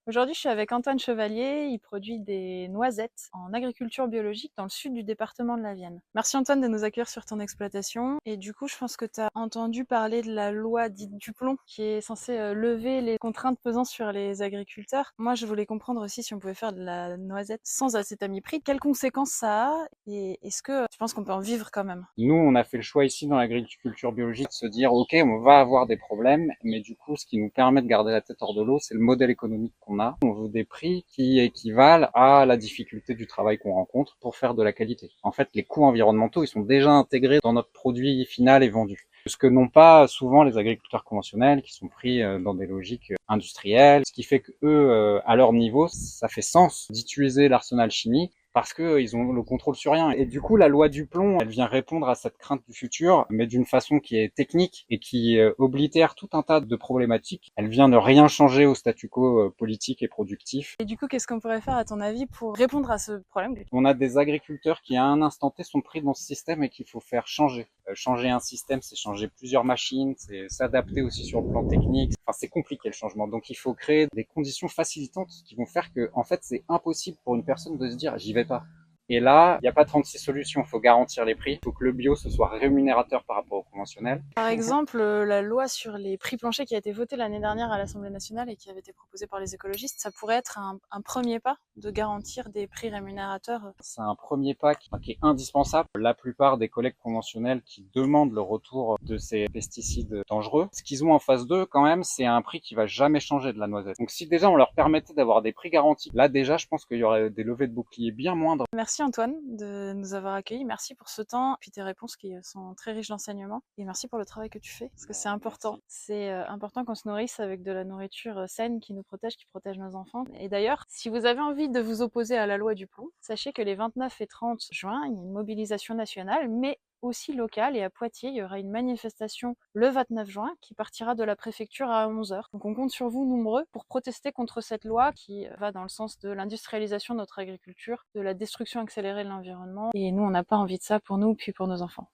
Aujourd'hui, je suis avec Antoine Chevalier. Il produit des noisettes en agriculture biologique dans le sud du département de la Vienne. Merci Antoine de nous accueillir sur ton exploitation. Et du coup, je pense que tu as entendu parler de la loi dite Duplon qui est censée lever les contraintes pesant sur les agriculteurs. Moi, je voulais comprendre aussi si on pouvait faire de la noisette sans acétamipride. Quelles conséquences ça a et est-ce que tu penses qu'on peut en vivre quand même? Nous, on a fait le choix ici dans l'agriculture biologique de se dire, OK, on va avoir des problèmes, mais du coup, ce qui nous permet de garder la tête hors de l'eau, c'est le modèle économique qu'on a. On veut des prix qui équivalent à la difficulté du travail qu'on rencontre pour faire de la qualité. En fait, les coûts environnementaux, ils sont déjà intégrés dans notre produit final et vendu. Ce que n'ont pas souvent les agriculteurs conventionnels qui sont pris dans des logiques industrielles, ce qui fait que eux, à leur niveau, ça fait sens d'utiliser l'arsenal chimique parce que ils ont le contrôle sur rien. Et du coup, la loi du plomb, elle vient répondre à cette crainte du futur, mais d'une façon qui est technique et qui oblitère tout un tas de problématiques. Elle vient ne rien changer au statu quo politique et productif. Et du coup, qu'est-ce qu'on pourrait faire à ton avis pour répondre à ce problème? On a des agriculteurs qui, à un instant T, sont pris dans ce système et qu'il faut faire changer. Changer un système, c'est changer plusieurs machines, c'est s'adapter aussi sur le plan technique. Enfin, c'est compliqué le changement. Donc, il faut créer des conditions facilitantes qui vont faire que, en fait, c'est impossible pour une personne de se dire, j'y vais pas. Et là, il n'y a pas 36 solutions. Il faut garantir les prix. Il faut que le bio, ce soit rémunérateur par rapport au conventionnel. Par exemple, la loi sur les prix planchers qui a été votée l'année dernière à l'Assemblée nationale et qui avait été proposée par les écologistes, ça pourrait être un premier pas de garantir des prix rémunérateurs. C'est un premier pas qui est indispensable. La plupart des collègues conventionnels qui demandent le retour de ces pesticides dangereux, ce qu'ils ont en face d'eux quand même, c'est un prix qui va jamais changer de la noisette. Donc si déjà on leur permettait d'avoir des prix garantis, là déjà je pense qu'il y aurait des levées de boucliers bien moindres. Merci Antoine de nous avoir accueillis. Merci pour ce temps et tes réponses qui sont très riches d'enseignements. Et merci pour le travail que tu fais parce que c'est important. Merci. C'est important qu'on se nourrisse avec de la nourriture saine qui nous protège, qui protège nos enfants. Et d'ailleurs, si vous avez envie de vous opposer à la loi du plomb, sachez que les 29 et 30 juin, il y a une mobilisation nationale, mais aussi locale. Et à Poitiers, il y aura une manifestation le 29 juin qui partira de la préfecture à 11h. Donc on compte sur vous nombreux pour protester contre cette loi qui va dans le sens de l'industrialisation de notre agriculture, de la destruction accélérée de l'environnement. Et nous, on n'a pas envie de ça pour nous puis pour nos enfants.